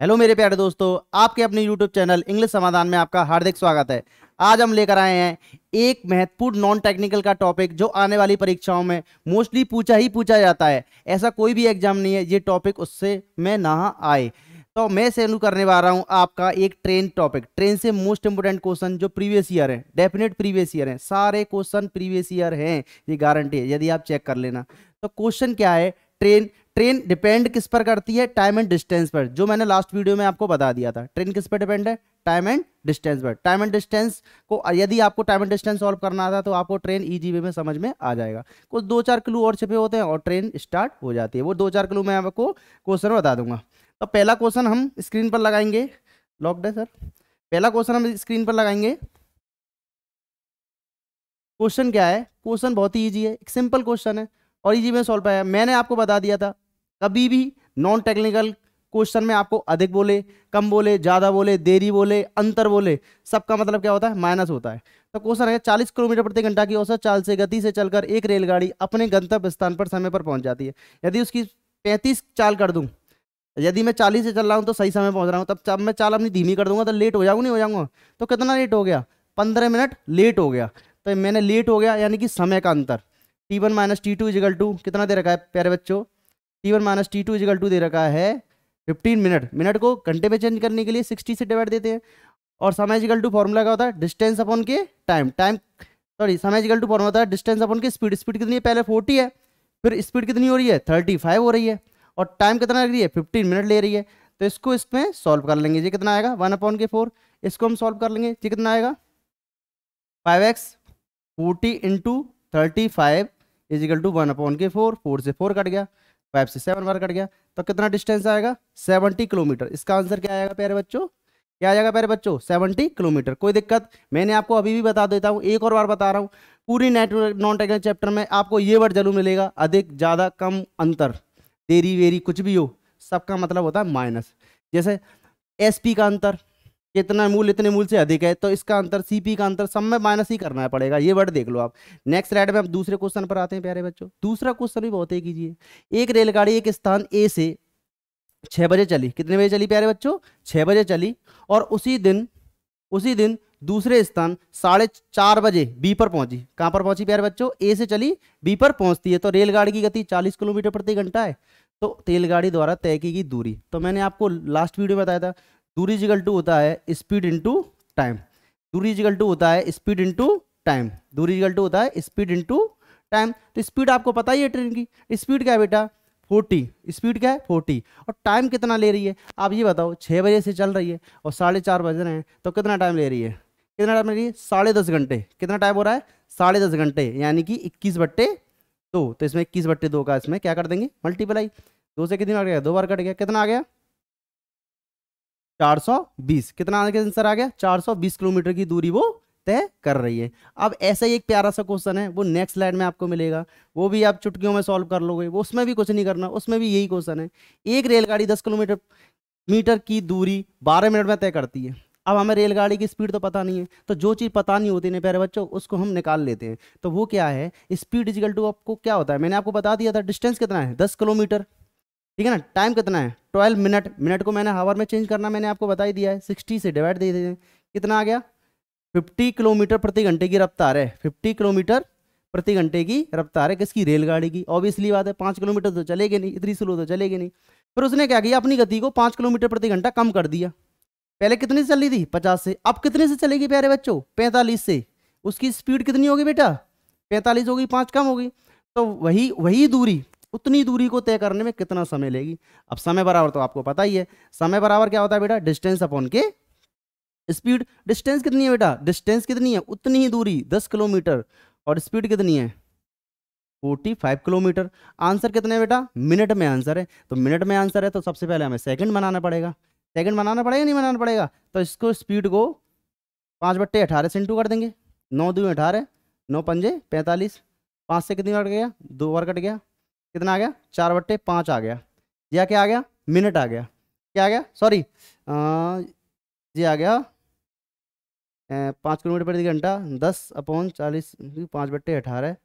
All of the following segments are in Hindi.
हेलो मेरे प्यारे दोस्तों, आपके अपने YouTube चैनल इंग्लिश समाधान में आपका हार्दिक स्वागत है। आज हम लेकर आए हैं एक महत्वपूर्ण नॉन टेक्निकल का टॉपिक जो आने वाली परीक्षाओं में मोस्टली पूछा जाता है। ऐसा कोई भी एग्जाम नहीं है ये टॉपिक उससे में ना आए। तो मैं शुरू करने वाला हूं आपका एक ट्रेन टॉपिक। ट्रेन से मोस्ट इंपोर्टेंट क्वेश्चन जो प्रीवियस ईयर है, डेफिनेट प्रीवियस ईयर है, सारे क्वेश्चन प्रीवियस ईयर हैं, ये गारंटी है यदि आप चेक कर लेना। तो क्वेश्चन क्या है? ट्रेन ट्रेन डिपेंड किस पर करती है? टाइम एंड डिस्टेंस पर। जो मैंने लास्ट वीडियो में आपको बता दिया था, ट्रेन किस पर डिपेंड है? टाइम एंड डिस्टेंस पर। टाइम एंड डिस्टेंस को यदि आपको टाइम एंड डिस्टेंस सॉल्व करना था तो आपको ट्रेन इजी वे में समझ में आ जाएगा। कुछ दो चार क्लू और छिपे होते हैं और ट्रेन स्टार्ट हो जाती है। वो दो चार क्लू मैं आपको क्वेश्चन बता दूंगा। तो पहला क्वेश्चन हम स्क्रीन पर लगाएंगे। लॉक्ड है सर। पहला क्वेश्चन हम स्क्रीन पर लगाएंगे। क्वेश्चन क्या है? क्वेश्चन बहुत ही ईजी है, एक सिंपल क्वेश्चन है और इजी में सॉल्व पाया। मैंने आपको बता दिया था कभी भी नॉन टेक्निकल क्वेश्चन में आपको अधिक बोले, कम बोले, ज्यादा बोले, देरी बोले, अंतर बोले, सबका मतलब क्या होता है? माइनस होता है। तो क्वेश्चन है 40 किलोमीटर प्रति घंटा की औसत चाल से गति से चलकर एक रेलगाड़ी अपने गंतव्य स्थान पर समय पर पहुंच जाती है। यदि उसकी 35 चाल कर दूं, यदि मैं 40 से चल रहा हूं तो सही समय पहुंच रहा हूं, तब जब मैं चाल अपनी धीमी कर दूंगा तो लेट हो जाऊंगा, नहीं हो जाऊंगा? तो कितना लेट हो गया? 15 मिनट लेट हो गया। तो मैंने लेट हो गया यानी कि समय का अंतर। T1 minus T two equal to कितना दे रखा है प्यारे बच्चों? T1 minus T two equal to दे रखा है 15 मिनट। मिनट को घंटे में चेंज करने के लिए 60 से डिवाइड देते हैं। और समय इजिकल टू फॉर्मूला क्या होता है? डिस्टेंस अपॉन के टाइम। टाइम सॉरी, समय इजिकल टू फॉर्मूला होता है डिस्टेंस अपॉन के स्पीड। स्पीड कितनी है? पहले 40 है, फिर स्पीड कितनी हो रही है? 35 हो रही है, और टाइम कितना लग रही है? 15 मिनट ले रही है। तो इसको इसमें सॉल्व कर लेंगे। ये कितना आएगा? 1/4। इसको हम सॉल्व कर लेंगे। ये कितना आएगा? 5x 40 × 35 is equal to 1/4। 4 से 4 कट गया, 5 से 7 बार कट गया। तो कितना डिस्टेंस आएगा? 70 किलोमीटर। इसका आंसर क्या आएगा प्यारे बच्चों? क्या आ जाएगा प्यारे बच्चों? 70 किलोमीटर। कोई दिक्कत? मैंने आपको अभी भी बता देता हूँ, एक और बार बता रहा हूँ। पूरी नेट नॉन टेक्निकल चैप्टर में आपको ये वर्ड जरूर मिलेगा, अधिक, ज्यादा, कम, अंतर, देरी वेरी, कुछ भी हो, सबका मतलब होता है माइनस। जैसे एसपी का अंतर, कितना मूल इतने मूल से अधिक है, तो इसका अंतर, सीपी का अंतर, सब में माइनस ही करना पड़ेगा। ये वर्ड देख लो आप। नेक्स्ट स्लाइड में अब दूसरे क्वेश्चन पर आते हैं प्यारे बच्चों। दूसरा क्वेश्चन भी बहुत ही कीजिए। एक रेलगाड़ी एक स्थान ए से 6 बजे चली। कितने बजे चली प्यारे बच्चों? 6 बजे चली। और उसी दिन दूसरे स्थान 4:30 बजे बी पर पहुंची। कहां पर पहुंची प्यारे बच्चों? ए से चली, बी पर पहुंचती है। तो रेलगाड़ी की गति 40 किलोमीटर प्रति घंटा है। तो रेलगाड़ी द्वारा तय की गई दूरी, तो मैंने आपको लास्ट वीडियो में बताया था, दूरी इजिकल टू होता है स्पीड इंटू टाइम। दूरी इजिकल टू होता है स्पीड इंटू टाइम। दूरी इजिकल टू होता है स्पीड इंटू टाइम। तो स्पीड आपको पता ही है ट्रेन की। स्पीड क्या है बेटा? 40। स्पीड क्या है? 40। और टाइम कितना ले रही है? आप ये बताओ, 6 बजे से चल रही है और 4:30 बज रहे हैं, तो कितना टाइम ले रही है? कितना टाइम ले रही है? 10.5 घंटे। कितना टाइम हो रहा है? 10.5 घंटे, यानी कि 21/2। तो इसमें 21/2 का इसमें क्या कर देंगे? मल्टीप्लाई। 2 से कितनी बार गया? 2 बार कट गया। कितना आ गया? 420। कितना आंसर आ गया? 420 किलोमीटर की दूरी वो तय कर रही है। अब ऐसा ही एक प्यारा सा क्वेश्चन है, वो नेक्स्ट स्लाइड में आपको मिलेगा। वो भी आप चुटकियों में सॉल्व कर लोगे। वो उसमें भी कुछ नहीं करना, उसमें भी यही क्वेश्चन है। एक रेलगाड़ी 10 किलोमीटर मीटर की दूरी 12 मिनट में तय करती है। अब हमें रेलगाड़ी की स्पीड तो पता नहीं है, तो जो चीज़ पता नहीं होती ना प्यारे बच्चों, उसको हम निकाल लेते हैं। तो वो क्या है? स्पीड इजिकल टू आपको क्या होता है? मैंने आपको बता दिया था। डिस्टेंस कितना है? 10 किलोमीटर, ठीक है ना। टाइम कितना है? 12 मिनट। मिनट को मैंने हावर में चेंज करना मैंने आपको बता ही दिया है। 60 से डिवाइड दे देते हैं। कितना आ गया? 50 किलोमीटर प्रति घंटे की रफ्तार है। 50 किलोमीटर प्रति घंटे की रफ्तार है किसकी? रेलगाड़ी की। ऑब्वियसली बात है, 5 किलोमीटर तो चलेगी नहीं, इतनी स्लो तो चलेगी नहीं। फिर उसने क्या किया? अपनी गति को 5 किलोमीटर प्रति घंटा कम कर दिया। पहले कितनी से चल रही थी? 50 से। अब कितने से चलेगी प्यारे बच्चों? 45 से। उसकी स्पीड कितनी होगी बेटा? 45 होगी, 5 कम होगी। तो वही वही दूरी, उतनी दूरी को तय करने में कितना समय लेगी? अब समय बराबर तो आपको पता ही है। समय बराबर क्या होता है बेटा? डिस्टेंस अपॉन के स्पीड। डिस्टेंस कितनी है बेटा? डिस्टेंस कितनी है? उतनी ही दूरी, 10 किलोमीटर। और स्पीड कितनी है? 45 किलोमीटर। आंसर कितने है बेटा? मिनट में आंसर है। तो मिनट में आंसर है तो सबसे पहले हमें सेकंड बनाना पड़ेगा। सेकंड बनाना पड़ेगा, नहीं बनाना पड़ेगा? तो इसको स्पीड को 5/18 से इंटू कर देंगे। 9×2 = 18, 9×5 = 45। 5 से कितनी बार कट गया? 2 बार कट गया। कितना आ गया? 4/5 आ गया। यह क्या आ गया? मिनट आ गया। क्या आ गया? सॉरी, ये आ गया 5 किलोमीटर प्रति घंटा। 10/40, 5/18।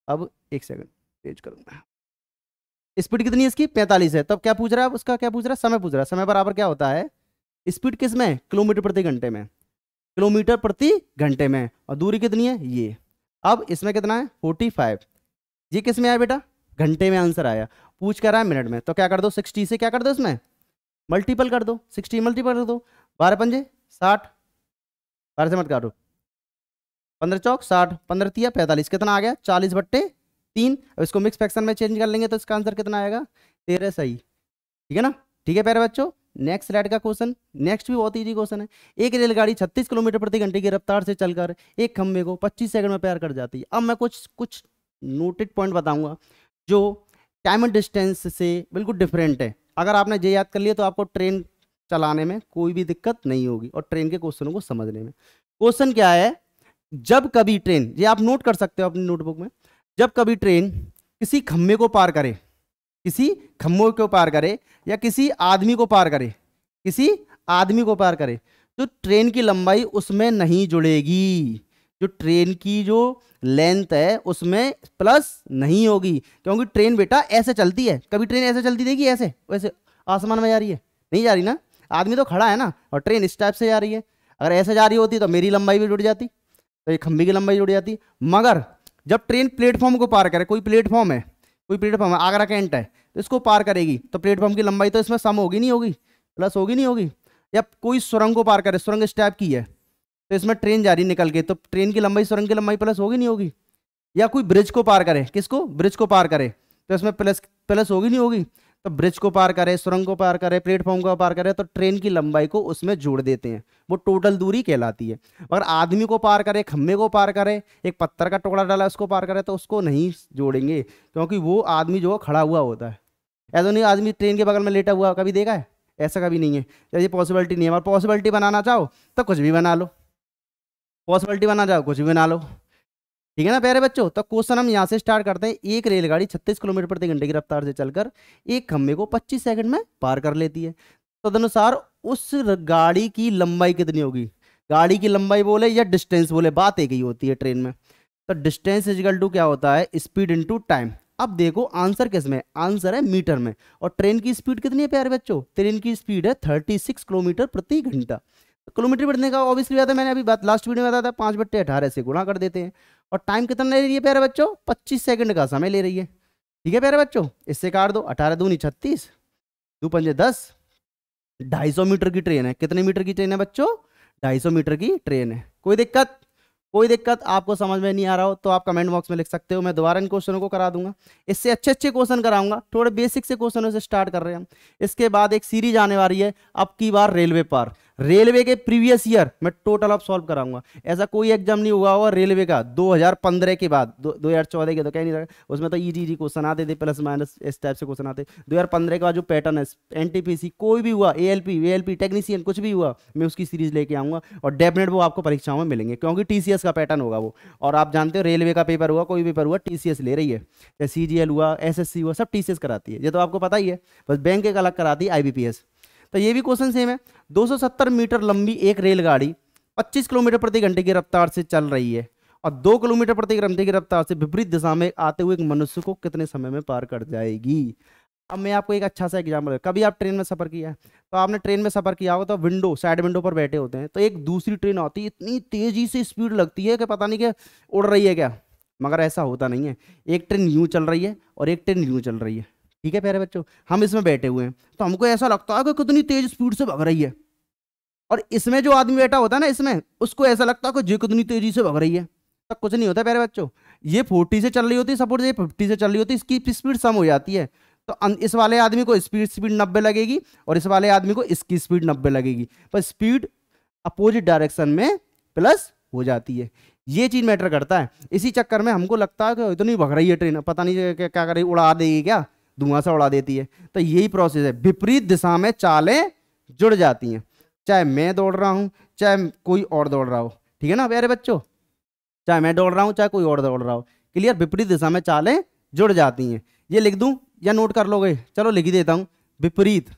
अब 1 सेकंड तेज करूंगा। स्पीड कितनी है इसकी 45 है। तब क्या पूछ रहा है उसका, क्या पूछ रहा है, समय पूछ रहा है। समय बराबर क्या होता है, स्पीड किस में, किलोमीटर प्रति घंटे में, किलोमीटर प्रति घंटे में, और दूरी कितनी है ये। अब इसमें कितना है 45, ये किस में आया बेटा, घंटे में आंसर आया। पूछ कर रहा है मिनट में, तो क्या कर दो 60 से क्या कर दो इसमें मल्टीपल कर दो, 60 मल्टीपल कर दो, 12 पंजे 60, 12 से मत काटो, 15 चौक 60, 15 तिया 45, कितना आ गया 40/3। अब इसको मिक्स फ्रैक्शन में चेंज कर लेंगे तो इसका आंसर कितना आएगा 13 सही, ठीक है ना। ठीक है प्यारे बच्चों, नेक्स्ट स्लाइड का क्वेश्चन, नेक्स्ट भी बहुत इजी क्वेश्चन है। एक रेलगाड़ी 36 किलोमीटर प्रति घंटे की रफ्तार से चलकर एक खंभे को 25 सेकंड में पार कर जाती है। अब मैं कुछ कुछ नोटेड पॉइंट बताऊंगा जो टाइम एंड डिस्टेंस से बिल्कुल डिफरेंट है। अगर आपने ये याद कर लिया तो आपको ट्रेन चलाने में कोई भी दिक्कत नहीं होगी और ट्रेन के क्वेश्चनों को समझने में। क्वेश्चन क्या है, जब कभी ट्रेन, ये आप नोट कर सकते हो अपनी नोटबुक में, जब कभी ट्रेन किसी खंभे को पार करे, किसी खंभे को पार करे या किसी आदमी को पार करे, किसी आदमी को पार करे, तो ट्रेन की लंबाई उसमें नहीं जुड़ेगी। जो ट्रेन की जो लेंथ है उसमें प्लस नहीं होगी, क्योंकि ट्रेन बेटा ऐसे चलती है। कभी ट्रेन ऐसे चलती देगी, ऐसे वैसे आसमान में जा रही है, नहीं जा रही ना, आदमी तो खड़ा है ना, और ट्रेन इस टाइप से जा रही है। अगर ऐसे जा रही होती तो मेरी लंबाई भी जुड़ जाती, तो ये खंभे की लंबाई जुड़ जाती। मगर जब ट्रेन प्लेटफॉर्म को पार करे, कोई प्लेटफॉर्म है, कोई प्लेटफॉर्म है, आगरा कैंट है, तो इसको पार करेगी तो प्लेटफॉर्म की लंबाई तो इसमें सम होगी नहीं होगी, प्लस होगी नहीं होगी। या कोई सुरंग को पार करे, सुरंग इस टाइप की है, तो इसमें ट्रेन जा रही निकल के, तो ट्रेन की लंबाई सुरंग की लंबाई प्लस होगी नहीं होगी। या कोई ब्रिज को पार करे, किसको, ब्रिज को पार करे, तो इसमें प्लस प्लस होगी नहीं होगी। तो ब्रिज को पार करे, सुरंग को पार करे, प्लेटफॉर्म को पार करे, तो ट्रेन की लंबाई को उसमें जोड़ देते हैं, वो टोटल दूरी कहलाती है। अगर आदमी को पार करे, खंभे को पार करे, एक पत्थर का टुकड़ा डाला उसको पार करे, तो उसको नहीं जोड़ेंगे, क्योंकि वो आदमी जो खड़ा हुआ होता है। ऐसा नहीं आदमी ट्रेन के बगल में लेटा हुआ, कभी देखा है, ऐसा कभी नहीं है। ये पॉसिबिलिटी नहीं है। और पॉसिबिलिटी बनाना चाहो तो कुछ भी बना लो, पॉसिबिलिटी बनाना चाहो कुछ भी बना लो, ठीक है ना प्यारे बच्चों। तो क्वेश्चन हम यहाँ से स्टार्ट करते हैं। एक रेलगाड़ी 36 किलोमीटर प्रति घंटे की रफ्तार से चलकर एक खंभे को 25 सेकंड में पार कर लेती है। तो तदनुसार उस गाड़ी की लंबाई कितनी होगी। गाड़ी की लंबाई बोले या डिस्टेंस बोले, बात एक ही होती है ट्रेन में। तो डिस्टेंस इजिकल टू क्या होता है, स्पीड इनटू टाइम। अब देखो आंसर किस में, आंसर है मीटर में। और ट्रेन की स्पीड कितनी है प्यारे बच्चों, ट्रेन की स्पीड है 36 किलोमीटर प्रति घंटा। किलोमीटर बढ़ने का ऑब्वियसली बात है, मैंने अभी बात लास्ट वीडियो में बताया था, 5/18 से गुणा कर देते हैं। और टाइम कितना ले रही है प्यारे बच्चों, 25 सेकंड का समय ले रही है। ठीक है प्यारे बच्चों, इससे काट दो, 18 दूनी 36, 2 पंजे 10, 250 मीटर की ट्रेन है। कितने मीटर की ट्रेन है बच्चों, 250 मीटर की ट्रेन है। कोई दिक्कत, कोई दिक्कत आपको समझ में नहीं आ रहा हो तो आप कमेंट बॉक्स में लिख सकते हो, मैं दोबारा इन क्वेश्चनों को करा दूंगा। इससे अच्छे अच्छे क्वेश्चन कराऊंगा, थोड़े बेसिक से क्वेश्चनों से स्टार्ट कर रहे हैं हम। इसके बाद एक सीरीज आने वाली है, अब की बार रेलवे पार, रेलवे के प्रीवियस ईयर मैं टोटल ऑफ सॉल्व कराऊंगा। ऐसा कोई एग्जाम नहीं हुआ होगा रेलवे का 2015 के बाद, 2014 के तो कह नहीं रहा, उसमें तो इजी क्वेश्चन आते थे, प्लस माइनस इस टाइप से क्वेश्चन आते। 2015 का जो पैटर्न है, एनटीपीसी कोई भी हुआ, एएलपी वीएलपी टेक्नीशियन कुछ भी हुआ, मैं उसकी सीरीज लेके आऊंगा और डेफिनेट वो आपको परीक्षाओं में मिलेंगे, क्योंकि टीसीएस का पैटर्न होगा वो। और आप जानते हो रेलवे का पेपर हुआ, कोई पेपर हुआ, टीसीएस ले रही है। जैसे सीजीएल हुआ, एसएससी हुआ, सब टीसीएस कराती है, ये तो आपको पता ही है। बस बैंक एक अलग कराती है, आईबीपीएस। तो ये भी क्वेश्चन सेम है। 270 मीटर लंबी एक रेलगाड़ी 25 किलोमीटर प्रति घंटे की रफ्तार से चल रही है और 2 किलोमीटर प्रति घंटे की रफ्तार से विपरीत दिशा में आते हुए एक मनुष्य को कितने समय में पार कर जाएगी। अब मैं आपको एक अच्छा सा एग्जाम्पल, कभी आप ट्रेन में सफर किया है तो आपने ट्रेन में सफर किया होगा, तो विंडो, साइड विंडो पर बैठे होते हैं, तो एक दूसरी ट्रेन आती है, इतनी तेजी से स्पीड लगती है कि पता नहीं क्या उड़ रही है क्या, मगर ऐसा होता नहीं है। एक ट्रेन यूं चल रही है और एक ट्रेन यूं चल रही है। ठीक है प्यारे बच्चों, हम इसमें बैठे हुए हैं तो हमको ऐसा लगता है कि कितनी तेज स्पीड से भाग रही है, और इसमें जो आदमी बैठा होता है ना, इसमें उसको ऐसा लगता है कि जो कितनी तेजी से भाग रही है। तब कुछ नहीं होता प्यारे बच्चों, ये 40 से चल रही होती है, सपोज ये 50 से चल रही होती है, इसकी स्पीड सम हो जाती है, तो इस वाले आदमी को स्पीड 90 लगेगी और इस वाले आदमी को इसकी स्पीड 90 लगेगी, पर स्पीड अपोजिट डायरेक्शन में प्लस हो जाती है। ये चीज मैटर करता है। इसी चक्कर में हमको लगता है कि इतनी भग रही है ट्रेन, पता नहीं क्या कर रही, उड़ा देगी क्या, धुआं सा उड़ा देती है। तो यही प्रोसेस है, विपरीत दिशा में चालें जुड़ जाती हैं, चाहे मैं दौड़ रहा हूं चाहे कोई और दौड़ रहा हो। ठीक है ना प्यारे बच्चों, चाहे मैं दौड़ रहा हूं चाहे कोई और दौड़ रहा हो, क्लियर, विपरीत दिशा में चालें जुड़ जाती हैं। ये लिख दूं या नोट कर लोगे, चलो लिख ही देता हूं, विपरीत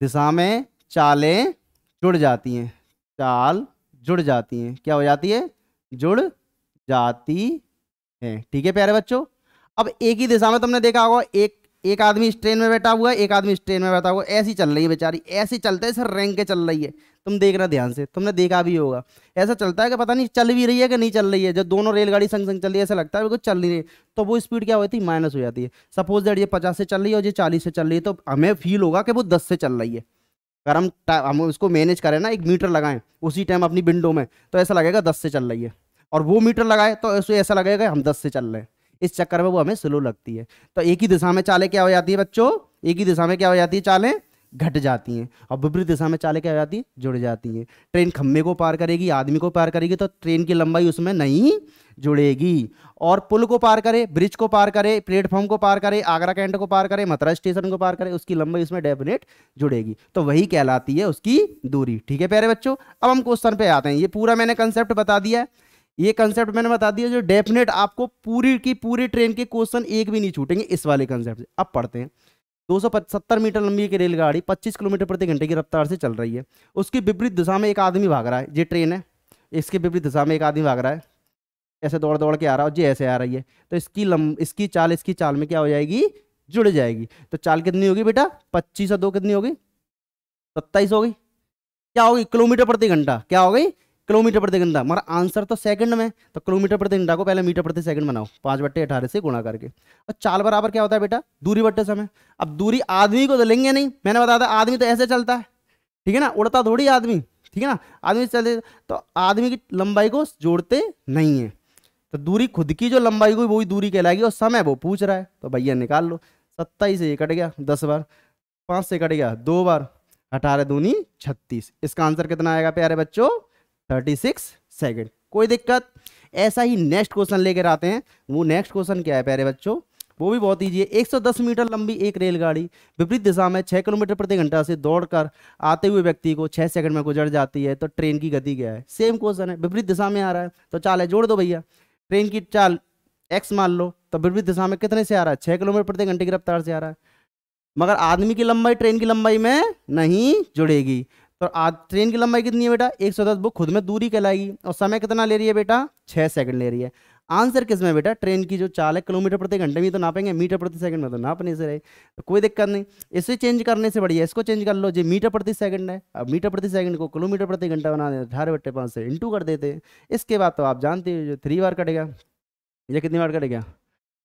दिशा में चालें जुड़ जाती हैं, चाल जुड़ जाती हैं, क्या हो जाती है, जुड़ जाती है। ठीक है प्यारे बच्चों, अब एक ही दिशा में तुमने देखा होगा, एक एक आदमी इस ट्रेन में बैठा हुआ है, एक आदमी इस ट्रेन में बैठा हुआ है, ऐसी चल रही है बेचारी, ऐसी चलते सर रैंक के चल रही है। तुम देखना ध्यान से, तुमने देखा भी होगा, ऐसा चलता है कि पता नहीं चल भी रही है कि नहीं चल रही है। जब दोनों रेलगाड़ी संग संग चल रही है, ऐसा लगता है बिल्कुल चल नहीं रही, तो वो स्पीड क्या होती है, माइनस हो जाती है। सपोज दैट ये 50 से चल रही है और ये 40 से चल रही है, तो हमें फील होगा कि वो 10 से चल रही है। अगर हम उसको मैनेज करें ना, एक मीटर लगाएं उसी टाइम अपनी विंडो में, तो ऐसा लगेगा 10 से चल रही है, और वो मीटर लगाए तो ऐसा लगेगा हम 10 से चल रहे हैं। इस चक्कर में वो हमें स्लो लगती है। तो एक ही दिशा में चालें क्या हो जाती है बच्चों, एक ही दिशा में क्या हो जाती है, चालें घट जाती हैं, और विपरीत दिशा में चालें क्या हो जाती है, जुड़ जाती हैं। ट्रेन खंभे को पार करेगी, आदमी को पार करेगी, तो ट्रेन की लंबाई उसमें नहीं जुड़ेगी। और पुल को पार करे, ब्रिज को पार करे, प्लेटफॉर्म को पार करे, आगरा कैंट को पार करे, मथुरा स्टेशन को पार करे, उसकी लंबाई उसमें डेफिनेट जुड़ेगी, तो वही कहलाती है उसकी दूरी। ठीक है प्यारे बच्चों, अब हम क्वेश्चन पे आते हैं। ये पूरा मैंने कंसेप्ट बता दिया है, ये कंसेप्ट मैंने बता दिया जो डेफिनेट आपको पूरी की पूरी ट्रेन के क्वेश्चन एक भी नहीं छूटेंगे इस वाले कंसेप्ट से। अब पढ़ते हैं। 270 मीटर लंबी की रेलगाड़ी 25 किलोमीटर प्रति घंटे की रफ्तार से चल रही है। उसकी विपरीत दिशा में एक आदमी भाग रहा है, ये ट्रेन है, इसके विपरीत दिशा में एक आदमी भाग रहा है, ऐसे दौड़ दौड़ के आ रहा है, और ये ऐसे आ रही है, तो इसकी चाल में क्या हो जाएगी, जुड़ जाएगी। तो चाल कितनी होगी बेटा, 25 और 2 कितनी होगी, 27 होगी। क्या होगी, किलोमीटर प्रति घंटा, क्या हो गई, किलोमीटर प्रति घंटा। मगर आंसर तो सेकंड में, तो किलोमीटर प्रति घंटा को पहले मीटर प्रति सेकंड बनाओ, 5/18 से गुणा करके। और चाल बराबर क्या होता है बेटा, दूरी बट्टे समय। अब दूरी आदमी को तो लेंगे नहीं, मैंने बताया था आदमी तो ऐसे चलता है, ठीक है ना, उड़ता थोड़ी आदमी, ठीक है ना, आदमी चलते, तो आदमी की लंबाई को जोड़ते नहीं है, तो दूरी खुद की जो लंबाई हुई वही दूरी कहलाएगी, और समय वो पूछ रहा है, तो भैया निकाल लो। 27 से ये कट गया 10 बार, 5 से कट गया 2 बार, 18 दूनी 36। इसका आंसर कितना आएगा प्यारे बच्चों, 36 सेकंड। कोई दिक्कत। ऐसा ही नेक्स्ट क्वेश्चन लेकर आते हैं। वो नेक्स्ट क्वेश्चन क्या है प्यारे बच्चों, वो भी बहुत ईजी है। 110 मीटर लंबी एक रेलगाड़ी विपरीत दिशा में 6 किलोमीटर प्रति घंटा से दौड़कर आते हुए व्यक्ति को 6 सेकंड में गुजर जाती है, तो ट्रेन की गति क्या है। सेम क्वेश्चन है, विपरीत दिशा में आ रहा है, तो चाल है जोड़ दो भैया। ट्रेन की चाल एक्स मान लो, तो विपरीत दिशा में कितने से आ रहा है, 6 किलोमीटर प्रति घंटे की रफ्तार से आ रहा है। मगर आदमी की लंबाई ट्रेन की लंबाई में नहीं जुड़ेगी, तो आज ट्रेन की लंबाई कितनी है बेटा, 110, वो खुद में दूरी कहलाएगी, और समय कितना ले रही है बेटा, 6 सेकंड ले रही है। आंसर किस में बेटा, ट्रेन की जो चाल है किलोमीटर प्रति घंटे में तो नापेंगे, मीटर प्रति सेकंड में तो नापने से रहे, तो कोई दिक्कत नहीं। इसे चेंज करने से बढ़िया इसको चेंज कर लो, जो मीटर प्रति सेकंड है, अब मीटर प्रति सेकंड को किलोमीटर प्रति घंटा बना देते, 18/5 से इंटू कर देते हैं। इसके बाद तो आप जानते हो, जो 3 बार कटेगा, ये कितनी बार कटेगा,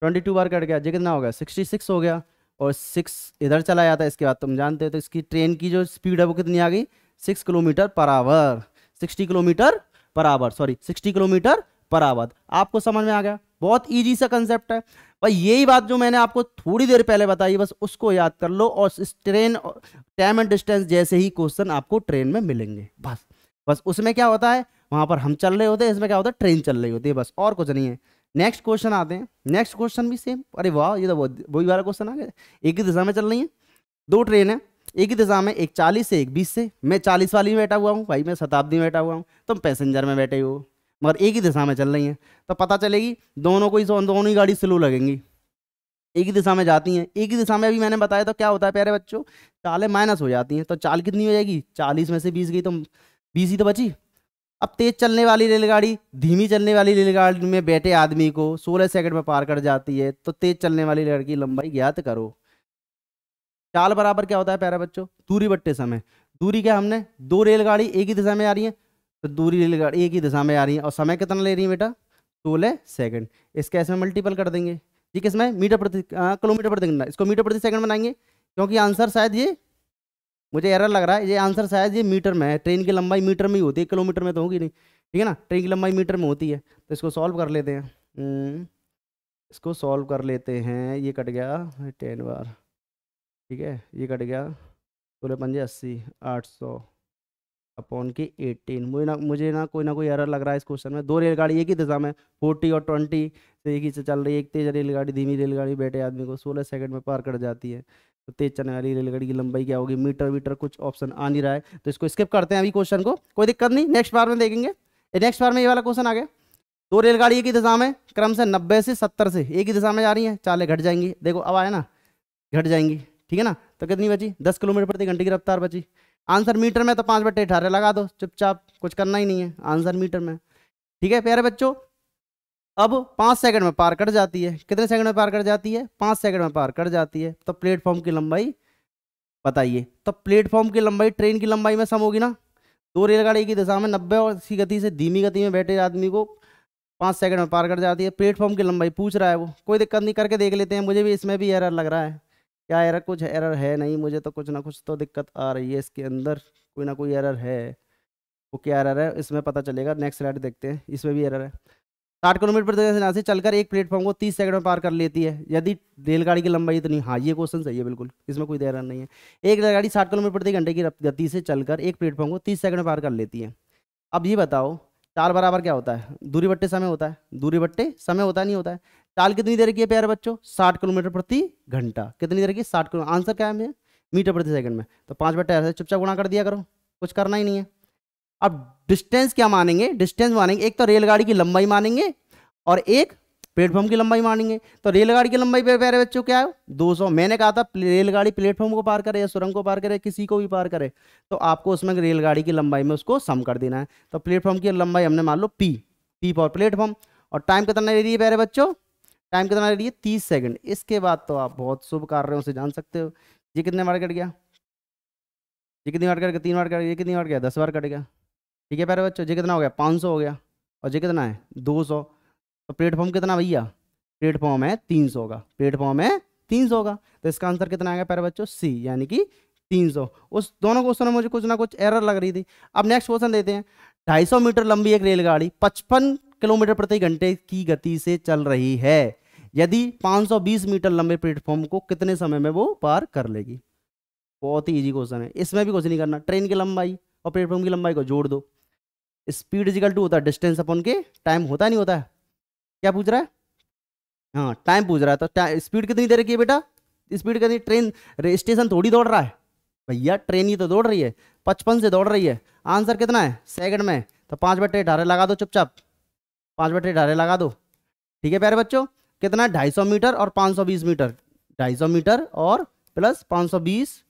22 बार कट गया, ये कितना हो गया, 66 हो गया, और 6 इधर चला जाता है। इसके बाद तुम जानते हो, तो इसकी ट्रेन की जो स्पीड है वो कितनी आ गई, 6 kilometre per hour, 60 kilometre per hour, sorry 60 kilometre per hour. आपको समझ में आ गया, बहुत इजी सा कंसेप्ट है भाई। यही बात जो मैंने आपको थोड़ी देर पहले बताई, बस उसको याद कर लो, और इस ट्रेन टाइम एंड डिस्टेंस जैसे ही क्वेश्चन आपको ट्रेन में मिलेंगे, बस बस उसमें क्या होता है, वहां पर हम चल रहे होते हैं, इसमें क्या होता है, ट्रेन चल रही होती है, बस और कुछ नहीं है। नेक्स्ट क्वेश्चन आते हैं। नेक्स्ट क्वेश्चन भी सेम, अरे वाह, ये तो वही वाला क्वेश्चन आ गया। एक ही दिशा में चल रही है, 2 ट्रेन है एक ही दिशा में, एक 40 से एक 20 से। मैं 40 वाली में बैठा हुआ हूँ भाई, मैं शताब्दी में बैठा हुआ हूँ, तुम पैसेंजर में बैठे हो, मगर एक ही दिशा में चल रही हैं, तो पता चलेगी दोनों ही गाड़ी स्लो लगेंगी, एक ही दिशा में जाती हैं। एक ही दिशा में अभी मैंने बताया तो क्या होता है प्यारे बच्चों, चालें माइनस हो जाती हैं, तो चाल कितनी हो जाएगी, 40 में से 20 गई तो 20 ही तो बची। अब तेज चलने वाली रेलगाड़ी धीमी चलने वाली रेलगाड़ी में बैठे आदमी को 16 सेकंड में पार कर जाती है, तो तेज चलने वाली रेलगाड़ी की लंबाई ज्ञात करो। चाल बराबर क्या होता है प्यारे बच्चों, दूरी बट्टे समय। दूरी क्या, हमने 2 रेलगाड़ी एक ही दिशा में आ रही है, तो दूरी रेलगाड़ी एक ही दिशा में आ रही है, और समय कितना ले रही है बेटा, 16 सेकंड। इसके ऐसे मल्टीपल कर देंगे, ये किसमें, मीटर प्रति किलोमीटर प्रति घंटा, इसको मीटर प्रति सेकंड बनाएंगे, क्योंकि आंसर शायद ये, मुझे एरर लग रहा है, ये आंसर शायद ये मीटर में है। ट्रेन की लंबाई मीटर में ही होती है, किलोमीटर में तो होगी नहीं, ठीक है ना, ट्रेन की लंबाई मीटर में होती है। तो इसको सॉल्व कर लेते हैं, इसको सॉल्व कर लेते हैं। ये कट गया 10 बार, ठीक है, ये कट गया 16 पंजे 80, 800 अपॉन के 18। मुझे ना कोई एरर लग रहा है इस क्वेश्चन में। 2 रेलगाड़ी एक ही दिशा में 40 और 20 से एक ही से चल रही है, एक तेज रेलगाड़ी धीमी रेलगाड़ी बैठे आदमी को 16 सेकंड में पार कर जाती है, तो तेज चलने वाली रेलगाड़ी की लंबाई क्या होगी, मीटर वीटर कुछ ऑप्शन आ नहीं रहा है, तो इसको स्किप करते हैं अभी क्वेश्चन को, कोई दिक्कत नहीं, नेक्स्ट बार में देखेंगे। नेक्स्ट बार में ये वाला क्वेश्चन आ गया, 2 रेलगाड़ी एक ही दिशा में क्रम से 90 से 70 से एक ही दिशा में जा रही है, चालें घट जाएंगी, देखो अब आया ना, घट जाएंगी, ठीक है ना, तो कितनी बची, 10 किलोमीटर प्रति घंटे की रफ्तार बची। आंसर मीटर में तो 5/18 लगा दो, चुपचाप, कुछ करना ही नहीं है, आंसर मीटर में। ठीक है प्यारे बच्चों, अब 5 सेकंड में पार कट जाती है। कितने सेकंड में पार कट जाती है? 5 सेकंड में पार कट जाती है। तो प्लेटफॉर्म की लंबाई बताइए। तो प्लेटफॉर्म की लंबाई ट्रेन की लंबाई में सम होगी ना। दो रेलगाड़ी की दिशा में 90 और की गति से धीमी गति में बैठे आदमी को 5 सेकंड में पार कर जाती है। प्लेटफॉर्म की लंबाई पूछ रहा है वो, कोई दिक्कत नहीं, करके देख लेते हैं। मुझे भी इसमें भी एरर लग रहा है। क्या एरर? कुछ एरर है नहीं, मुझे तो कुछ ना कुछ तो दिक्कत आ रही है इसके अंदर, कोई ना कोई एरर है। वो क्या एरर है इसमें पता चलेगा। नेक्स्ट स्लाइड देखते हैं, इसमें भी एरर है। 60 किलोमीटर प्रति घंटे से चलकर एक प्लेटफॉर्म को 30 सेकंड में पार कर लेती है यदि रेलगाड़ी की लंबाई इतनी। हाँ, ये क्वेश्चन सही है बिल्कुल, इसमें कोई एरर नहीं है। एक रेलगाड़ी 60 किलोमीटर प्रति घंटे की गति से चलकर एक प्लेटफॉर्म को 30 सेकंड में पार कर लेती है। अब ये बताओ, चाल बराबर क्या होता है? दूरी बट्टे समय होता है। दूरी बट्टे समय होता नहीं होता है। चाल कितनी देर की है प्यारे बच्चों? 60 किलोमीटर प्रति घंटा। कितनी देर की? 60 किलोमीटर। आंसर क्या है मेरा? मीटर प्रति सेकंड में। तो 5 बट्टे ऐसे चुपचाप गुणा कर दिया करो, कुछ करना ही नहीं है। अब डिस्टेंस क्या मानेंगे? डिस्टेंस मानेंगे, एक तो रेलगाड़ी की लंबाई मानेंगे और एक प्लेटफॉर्म की लंबाई मानेंगे। तो रेलगाड़ी की लंबाई पे प्यारे बच्चों क्या है? 200। मैंने कहा था रेलगाड़ी प्लेटफॉर्म को पार करे या सुरंग को पार करे, किसी को भी पार करे, तो आपको उसमें रेलगाड़ी की लंबाई में उसको सम कर देना है। तो प्लेटफॉर्म की लंबाई हमने मान लो पी, पी फॉर प्लेटफॉर्म। और टाइम कितना ले रही है प्यारे बच्चों? टाइम कितना ले रही है? 30 सेकंड। इसके बाद तो आप बहुत शुभ कार्यों से जान सकते हो। ये कितने बार कट गया? ये कितनी बार कट गया? 3 बार कट गया। ये कितनी बार गया? 10 बार कट गया। ठीक है प्यारे बच्चों, ये कितना हो गया? 500 हो गया। और ये कितना है? 200। तो प्लेटफॉर्म कितना भैया? प्लेटफॉर्म है 300 का। प्लेटफॉर्म है 300 का। तो इसका आंसर कितना आएगा प्यारे बच्चों? सी, यानी कि 300। उस दोनों क्वेश्चन में मुझे कुछ ना कुछ एरर लग रही थी। अब नेक्स्ट क्वेश्चन देते हैं। 250 मीटर लंबी एक रेलगाड़ी 55 किलोमीटर प्रति घंटे की गति से चल रही है यदि 520 मीटर लंबे प्लेटफॉर्म को कितने समय में वो पार कर लेगी? बहुत ही इजी क्वेश्चन है, इसमें भी कुछ नहीं करना। ट्रेन की लंबाई और प्लेटफॉर्म की लंबाई को जोड़ दो। स्पीड इजिकल टू होता है डिस्टेंस अपॉन के टाइम, होता नहीं होता है? क्या पूछ रहा है? हाँ, टाइम पूछ रहा है। तो स्पीड कितनी देर की है बेटा? स्पीड कितनी? ट्रेन स्टेशन थोड़ी दौड़ रहा है भैया, ट्रेन ही तो दौड़ रही है, 55 से दौड़ रही है। आंसर कितना है? सेकंड में। तो 5/18 लगा दो चुपचाप, 5/18 लगा दो। ठीक है प्यारे बच्चों, कितना? 250 मीटर और 520 मीटर। 250 मीटर और प्लस 520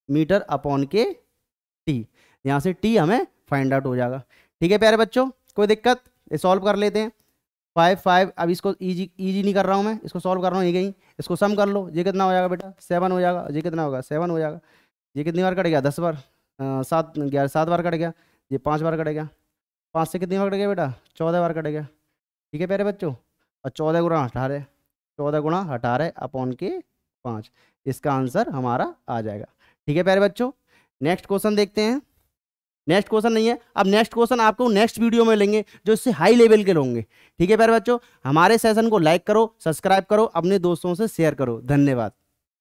मीटर अपॉन के टी। यहाँ से टी हमें फाइंड आउट हो जाएगा। ठीक है प्यारे बच्चों, कोई दिक्कत? ये सॉल्व कर लेते हैं। 5 अब इसको इजी इजी नहीं कर रहा हूँ मैं, इसको सॉल्व कर रहा हूँ। ये कहीं इसको सम कर लो। ये कितना हो जाएगा बेटा? 7 हो जाएगा। ये कितना होगा? 7 हो जाएगा। ये कितनी बार कट गया? 10 बार। 7 बार कट गया। ये 5 बार कट गया। 5 से कितनी बार कट गया बेटा? 14 बार कट गया। ठीक है प्यारे बच्चों, और 14 गुणा 18, 14 गुणा 18 अपॉन के 5, इसका आंसर हमारा आ जाएगा। ठीक है प्यारे बच्चों, नेक्स्ट क्वेश्चन देखते हैं। नेक्स्ट क्वेश्चन नहीं है, अब नेक्स्ट क्वेश्चन आपको नेक्स्ट वीडियो में लेंगे जो इससे हाई लेवल के होंगे। ठीक है प्यारे बच्चों, हमारे सेशन को लाइक करो, सब्सक्राइब करो, अपने दोस्तों से शेयर करो। धन्यवाद।